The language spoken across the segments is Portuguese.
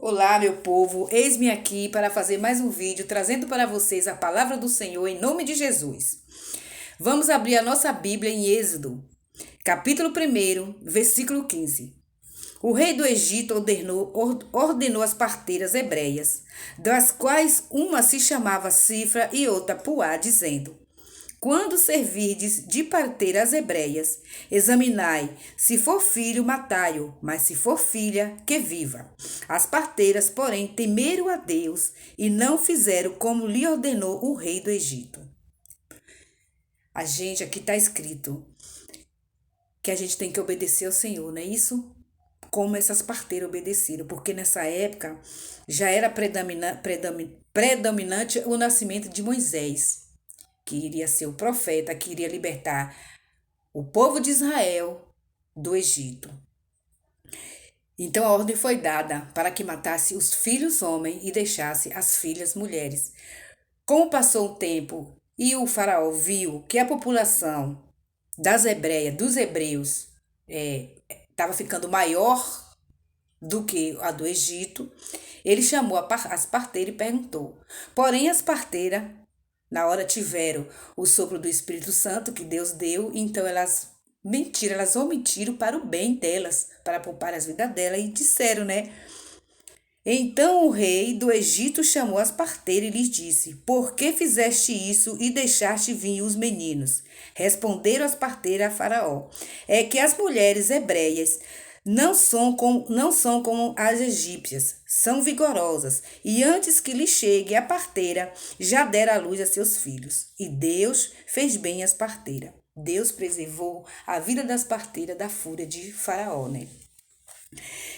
Olá, meu povo, eis-me aqui para fazer mais um vídeo trazendo para vocês a palavra do Senhor em nome de Jesus. Vamos abrir a nossa Bíblia em Êxodo, capítulo 1, versículo 15. O rei do Egito ordenou as parteiras hebreias, das quais uma se chamava Cifra e outra Puá, dizendo: quando servirdes de parteiras hebreias, examinai, se for filho, matai-o, mas se for filha, que viva. As parteiras, porém, temeram a Deus e não fizeram como lhe ordenou o rei do Egito. Aqui está escrito que a gente tem que obedecer ao Senhor, não é isso? Como essas parteiras obedeceram, porque nessa época já era predominante o nascimento de Moisés, que iria ser o profeta, que iria libertar o povo de Israel do Egito. Então a ordem foi dada para que matasse os filhos homens e deixasse as filhas mulheres. Como passou o tempo e o faraó viu que a população dos hebreus, estava ficando maior do que a do Egito, ele chamou as parteiras e perguntou. Porém, as parteiras, na hora, tiveram o sopro do Espírito Santo que Deus deu, então elas omitiram para o bem delas, para poupar as vidas delas, e disseram, né? Então o rei do Egito chamou as parteiras e lhes disse: por que fizeste isso e deixaste vir os meninos? Responderam as parteiras a Faraó: é que as mulheres hebreias não são como as egípcias, são vigorosas, e antes que lhe chegue a parteira, já dera à luz a seus filhos. E Deus fez bem às parteiras. Deus preservou a vida das parteiras da fúria de Faraó, né?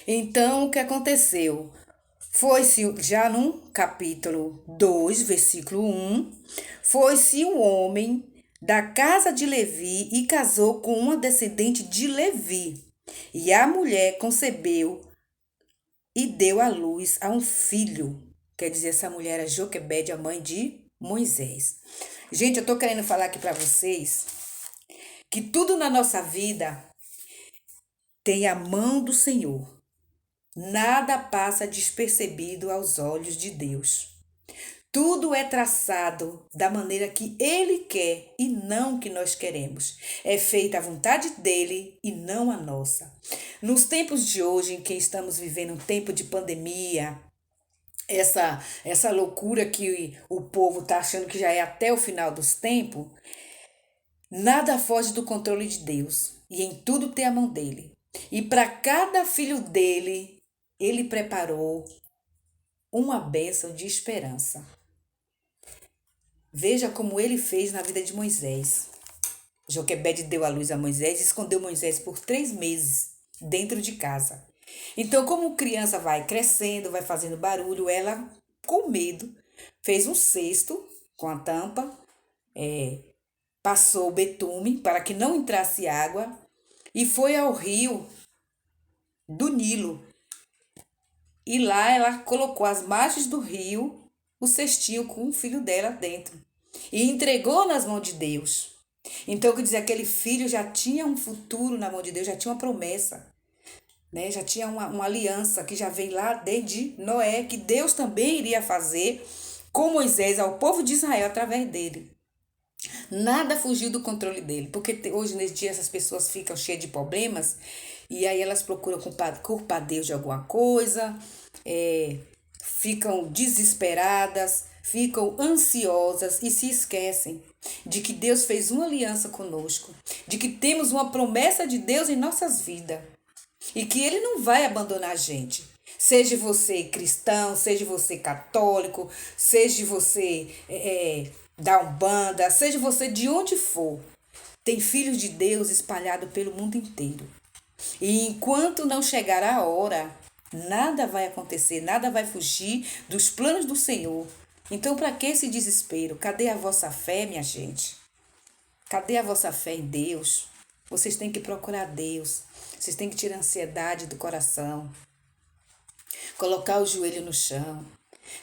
Então, o que aconteceu? Foi-se, já no capítulo 2, versículo 1, foi-se um homem da casa de Levi e casou com uma descendente de Levi. E a mulher concebeu e deu à luz a um filho. Quer dizer, essa mulher era Joquebede, a mãe de Moisés. Gente, eu tô querendo falar aqui para vocês que tudo na nossa vida tem a mão do Senhor. Nada passa despercebido aos olhos de Deus. Tudo é traçado da maneira que Ele quer e não que nós queremos. É feita a vontade dEle e não a nossa. Nos tempos de hoje, em que estamos vivendo um tempo de pandemia, essa loucura que o povo está achando que já é até o final dos tempos, nada foge do controle de Deus. E em tudo tem a mão dEle. E para cada filho dEle, Ele preparou uma bênção de esperança. Veja como ele fez na vida de Moisés. Joquebede deu à luz a Moisés e escondeu Moisés por 3 meses dentro de casa. Então, como criança vai crescendo, vai fazendo barulho, ela, com medo, fez um cesto com a tampa, passou o betume para que não entrasse água e foi ao rio do Nilo. E lá ela colocou às margens do rio o cestinho com o filho dela dentro e entregou nas mãos de Deus. Então, quer dizer, aquele filho já tinha um futuro na mão de Deus, já tinha uma promessa, né? Já tinha uma aliança que já vem lá desde Noé, que Deus também iria fazer com Moisés ao povo de Israel através dele. Nada fugiu do controle dele, porque hoje, nesse dia, essas pessoas ficam cheias de problemas e aí elas procuram culpar Deus de alguma coisa, ficam desesperadas, ficam ansiosas e se esquecem de que Deus fez uma aliança conosco, de que temos uma promessa de Deus em nossas vidas e que Ele não vai abandonar a gente. Seja você cristão, seja você católico, seja você da Umbanda, seja você de onde for, tem filhos de Deus espalhados pelo mundo inteiro. E enquanto não chegar a hora, nada vai acontecer, nada vai fugir dos planos do Senhor. Então, para que esse desespero? Cadê a vossa fé, minha gente? Cadê a vossa fé em Deus? Vocês têm que procurar Deus. Vocês têm que tirar a ansiedade do coração. Colocar o joelho no chão.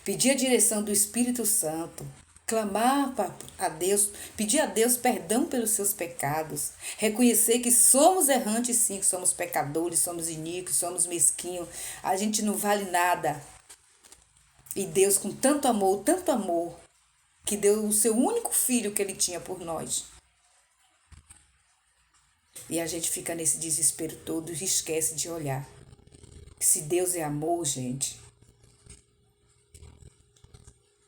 Pedir a direção do Espírito Santo. clamar a Deus, pedir a Deus perdão pelos seus pecados, reconhecer que somos errantes sim, que somos pecadores, somos iníquos, somos mesquinhos, a gente não vale nada. E Deus com tanto amor, que deu o seu único filho que ele tinha por nós. E a gente fica nesse desespero todo e esquece de olhar. Se Deus é amor, gente,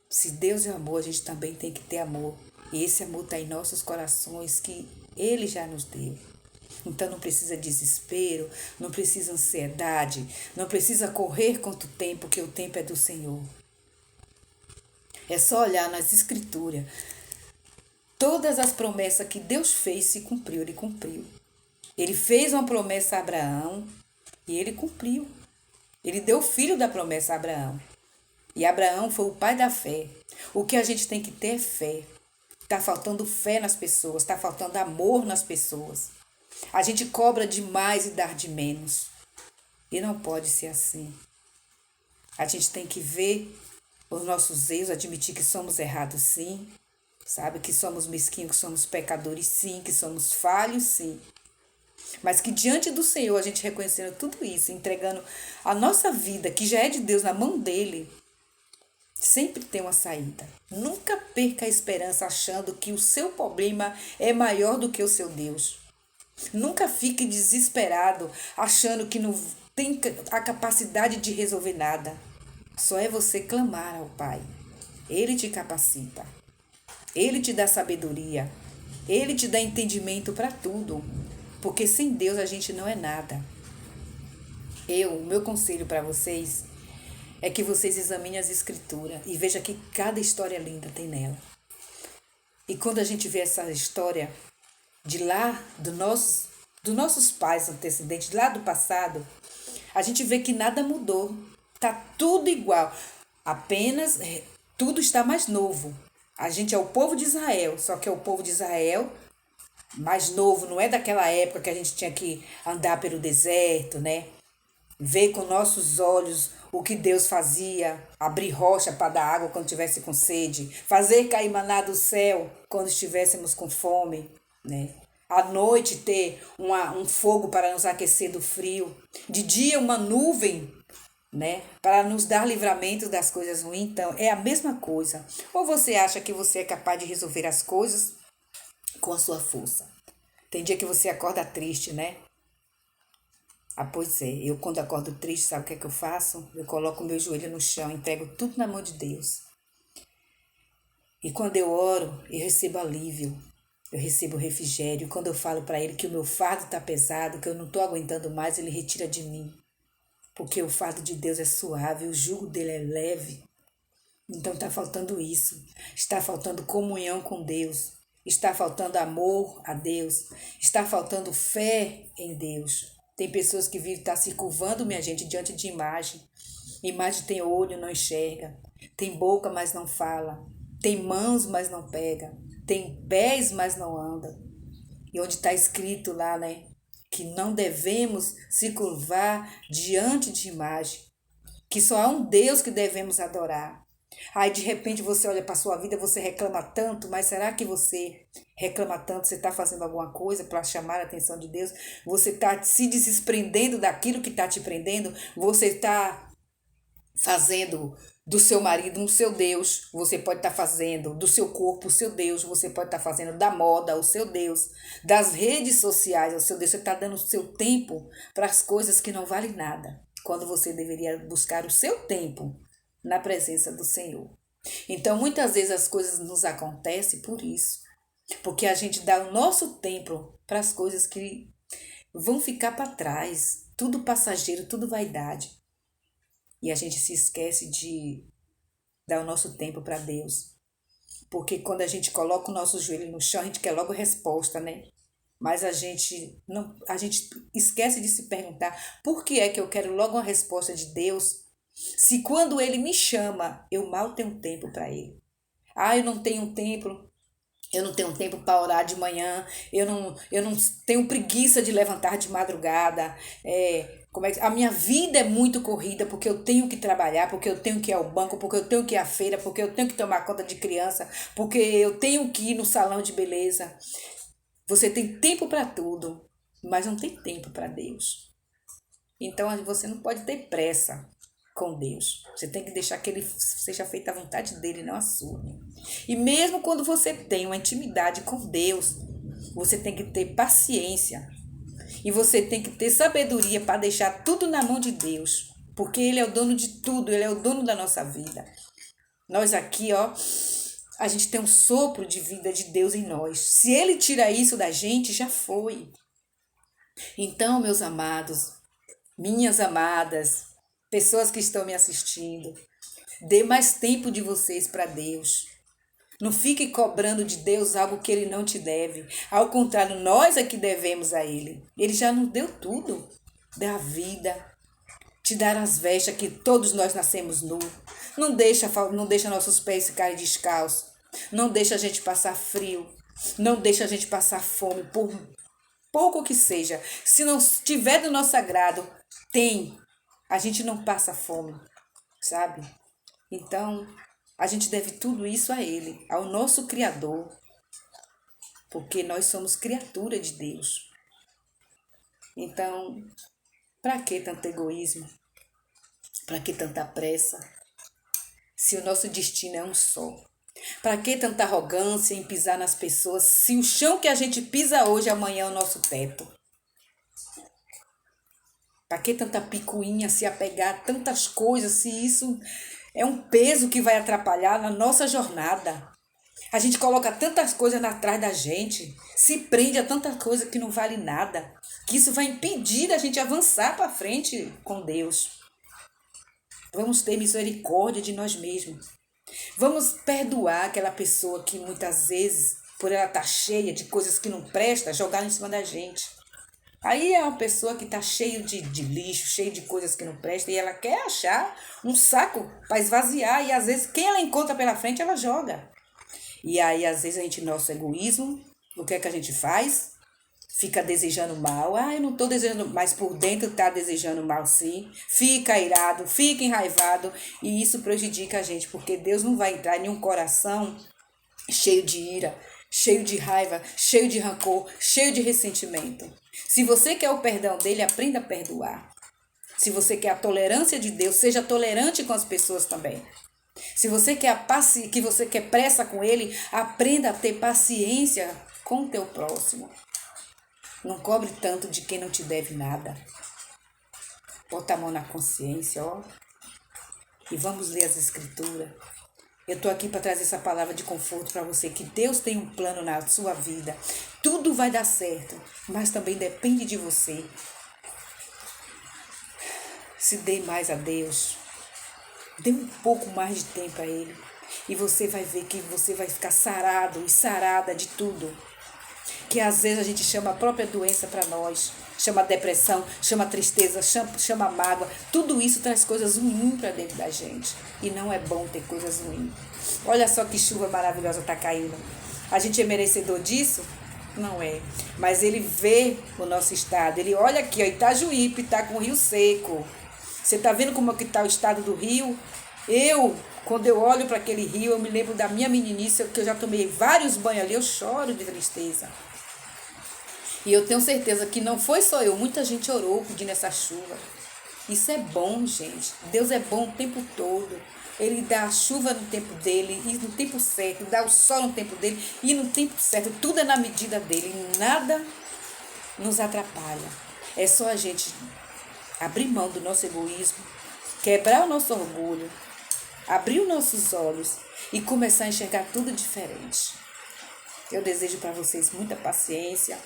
se Deus é amor, a gente também tem que ter amor. E esse amor está em nossos corações que Ele já nos deu. Então não precisa desespero, não precisa ansiedade, não precisa correr contra o tempo, porque o tempo é do Senhor. É só olhar nas Escrituras. Todas as promessas que Deus fez se cumpriu, Ele cumpriu. Ele fez uma promessa a Abraão e Ele cumpriu. Ele deu o filho da promessa a Abraão. E Abraão foi o pai da fé. O que a gente tem que ter é fé. Está faltando fé nas pessoas, está faltando amor nas pessoas. A gente cobra demais e dá de menos. E não pode ser assim. A gente tem que ver os nossos erros, admitir que somos errados sim, sabe? Que somos mesquinhos, que somos pecadores sim, que somos falhos sim. Mas que diante do Senhor, a gente reconhecendo tudo isso, entregando a nossa vida, que já é de Deus, na mão dele, sempre tem uma saída. Nunca perca a esperança achando que o seu problema é maior do que o seu Deus. Nunca fique desesperado achando que não tem a capacidade de resolver nada. Só é você clamar ao Pai. Ele te capacita. Ele te dá sabedoria. Ele te dá entendimento para tudo. Porque sem Deus a gente não é nada. O meu conselho para vocês é que vocês examinem as Escrituras e vejam que cada história linda tem nela. E quando a gente vê essa história de lá, dos nossos pais antecedentes, lá do passado, a gente vê que nada mudou. Tá tudo igual. Apenas tudo está mais novo. A gente é o povo de Israel, só que é o povo de Israel mais novo, não é daquela época que a gente tinha que andar pelo deserto, né? Ver com nossos olhos o que Deus fazia, abrir rocha para dar água quando tivesse com sede, fazer cair maná do céu quando estivéssemos com fome, né? À noite ter um fogo para nos aquecer do frio, de dia uma nuvem, né, para nos dar livramento das coisas ruins. Então é a mesma coisa. Ou você acha que você é capaz de resolver as coisas com a sua força? Tem dia que você acorda triste, né? Pois é, eu quando acordo triste, sabe o que é que eu faço? Eu coloco o meu joelho no chão, entrego tudo na mão de Deus. E quando eu oro, eu recebo alívio, eu recebo refrigério. Quando eu falo para Ele que o meu fardo está pesado, que eu não estou aguentando mais, Ele retira de mim. Porque o fardo de Deus é suave, o jugo dele é leve. Então está faltando isso. Está faltando comunhão com Deus. Está faltando amor a Deus. Está faltando fé em Deus. Tem pessoas que vivem se curvando, minha gente, diante de imagem. Imagem tem olho, não enxerga. Tem boca, mas não fala. Tem mãos, mas não pega. Tem pés, mas não anda. E onde está escrito lá, né? Que não devemos se curvar diante de imagem. Que só há um Deus que devemos adorar. Aí de repente você olha para a sua vida, você reclama tanto, mas será que você reclama tanto? Você está fazendo alguma coisa para chamar a atenção de Deus? Você está se desprendendo daquilo que está te prendendo? Você está fazendo do seu marido um seu Deus? Você pode estar fazendo do seu corpo o seu Deus? Você pode estar fazendo da moda o seu Deus? Das redes sociais o seu Deus? Você está dando o seu tempo para as coisas que não valem nada, quando você deveria buscar o seu tempo na presença do Senhor. Então, muitas vezes as coisas nos acontecem por isso. Porque a gente dá o nosso tempo para as coisas que vão ficar para trás. Tudo passageiro, tudo vaidade. E a gente se esquece de dar o nosso tempo para Deus. Porque quando a gente coloca o nosso joelho no chão, a gente quer logo resposta, né? Mas a gente esquece de se perguntar por que é que eu quero logo uma resposta de Deus, se quando Ele me chama, eu mal tenho tempo para Ele. Eu não tenho tempo. Eu não tenho tempo para orar de manhã, eu não tenho preguiça de levantar de madrugada, A minha vida é muito corrida porque eu tenho que trabalhar, porque eu tenho que ir ao banco, porque eu tenho que ir à feira, porque eu tenho que tomar conta de criança, porque eu tenho que ir no salão de beleza. Você tem tempo para tudo, mas não tem tempo para Deus. Então você não pode ter pressa com Deus. Você tem que deixar que ele seja feita a vontade dele, não a sua. E mesmo quando você tem uma intimidade com Deus, você tem que ter paciência. E você tem que ter sabedoria para deixar tudo na mão de Deus. Porque Ele é o dono de tudo, Ele é o dono da nossa vida. Nós aqui, ó, a gente tem um sopro de vida de Deus em nós. Se Ele tira isso da gente, já foi. Então, meus amados, minhas amadas, pessoas que estão me assistindo, dê mais tempo de vocês para Deus. Não fique cobrando de Deus algo que Ele não te deve. Ao contrário, nós é que devemos a Ele. Ele já nos deu tudo. Dá a vida, te dar as vestes que todos nós nascemos nu. Não deixa nossos pés ficarem descalços. Não deixa a gente passar frio. Não deixa a gente passar fome, por pouco que seja. Se não estiver do nosso agrado, tem. A gente não passa fome, sabe? Então, a gente deve tudo isso a Ele, ao nosso Criador, porque nós somos criatura de Deus. Então, para que tanto egoísmo? Para que tanta pressa? Se o nosso destino é um só. Para que tanta arrogância em pisar nas pessoas, se o chão que a gente pisa hoje, amanhã é o nosso teto? Para que tanta picuinha se apegar a tantas coisas, se isso é um peso que vai atrapalhar na nossa jornada? A gente coloca tantas coisas atrás da gente, se prende a tanta coisa que não vale nada, que isso vai impedir a gente avançar para frente com Deus. Vamos ter misericórdia de nós mesmos. Vamos perdoar aquela pessoa que muitas vezes, por ela estar cheia de coisas que não prestam, jogar em cima da gente. Aí é uma pessoa que está cheia de lixo, cheia de coisas que não prestam, e ela quer achar um saco para esvaziar, e às vezes quem ela encontra pela frente, ela joga. E aí, às vezes, a gente, nosso egoísmo, o que é que a gente faz? Fica desejando mal. Ah, eu não estou desejando, mas por dentro está desejando mal, sim. Fica irado, fica enraivado, e isso prejudica a gente, porque Deus não vai entrar em um coração cheio de ira, cheio de raiva, cheio de rancor, cheio de ressentimento. Se você quer o perdão dele, aprenda a perdoar. Se você quer a tolerância de Deus, seja tolerante com as pessoas também. Se você quer que você quer pressa com ele, aprenda a ter paciência com o teu próximo. Não cobre tanto de quem não te deve nada. Bota a mão na consciência, ó. E vamos ler as escrituras. Eu estou aqui para trazer essa palavra de conforto para você, que Deus tem um plano na sua vida. Tudo vai dar certo, mas também depende de você. Se dê mais a Deus. Dê um pouco mais de tempo a Ele. E você vai ver que você vai ficar sarado e sarada de tudo. Que às vezes a gente chama a própria doença para nós. Chama depressão, chama tristeza, chama mágoa. Tudo isso traz coisas ruins para dentro da gente. E não é bom ter coisas ruins. Olha só que chuva maravilhosa está caindo. A gente é merecedor disso? Não é. Mas Ele vê o nosso estado. Ele olha aqui, ó, Itajuípe está com o rio seco. Você está vendo como é que está o estado do rio? Quando eu olho para aquele rio, eu me lembro da minha meninice, que eu já tomei vários banhos ali, eu choro de tristeza. E eu tenho certeza que não foi só eu, muita gente orou pedindo essa chuva. Isso é bom, gente. Deus é bom o tempo todo. Ele dá a chuva no tempo dele, e no tempo certo, dá o sol no tempo dele, e no tempo certo. Tudo é na medida dele, nada nos atrapalha. É só a gente abrir mão do nosso egoísmo, quebrar o nosso orgulho, abrir os nossos olhos e começar a enxergar tudo diferente. Eu desejo para vocês muita paciência,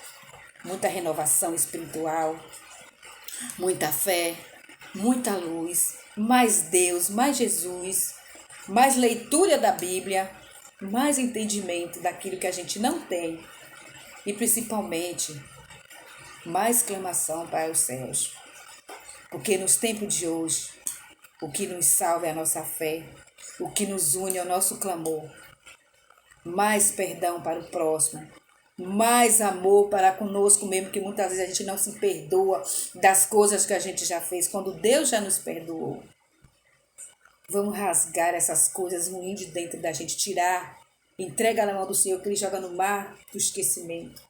muita renovação espiritual, muita fé, muita luz, mais Deus, mais Jesus, mais leitura da Bíblia, mais entendimento daquilo que a gente não tem e principalmente mais clamação para os céus. Porque nos tempos de hoje, o que nos salva é a nossa fé, o que nos une é o nosso clamor. Mais perdão para o próximo, mais amor para conosco mesmo, que muitas vezes a gente não se perdoa das coisas que a gente já fez, quando Deus já nos perdoou. Vamos rasgar essas coisas ruins de dentro da gente, tirar, entrega na mão do Senhor, que Ele joga no mar do esquecimento.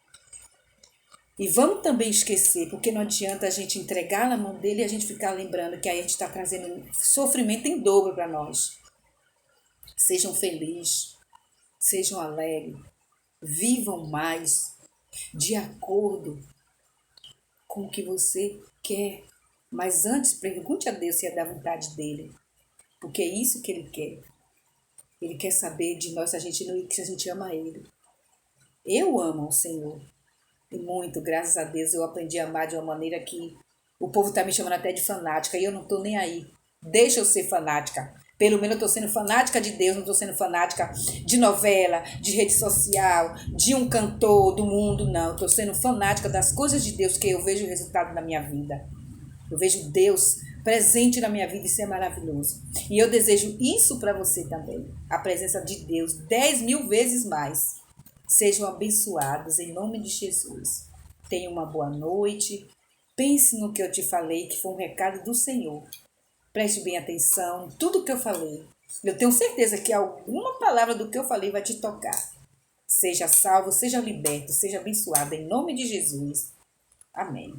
E vamos também esquecer, porque não adianta a gente entregar na mão dele e a gente ficar lembrando que aí a gente está trazendo sofrimento em dobro para nós. Sejam felizes, sejam alegres, vivam mais de acordo com o que você quer. Mas antes, pergunte a Deus se é da vontade dele, porque é isso que ele quer. Ele quer saber de nós se a gente ama ele. Eu amo o Senhor. E muito, graças a Deus, eu aprendi a amar de uma maneira que o povo está me chamando até de fanática e eu não estou nem aí. Deixa eu ser fanática. Pelo menos eu estou sendo fanática de Deus, não estou sendo fanática de novela, de rede social, de um cantor do mundo, não. Estou sendo fanática das coisas de Deus, que eu vejo o resultado na minha vida. Eu vejo Deus presente na minha vida e isso é maravilhoso. E eu desejo isso para você também. A presença de Deus 10.000 vezes mais. Sejam abençoados em nome de Jesus. Tenha uma boa noite. Pense no que eu te falei, que foi um recado do Senhor. Preste bem atenção em tudo que eu falei. Eu tenho certeza que alguma palavra do que eu falei vai te tocar. Seja salvo, seja liberto, seja abençoado em nome de Jesus. Amém.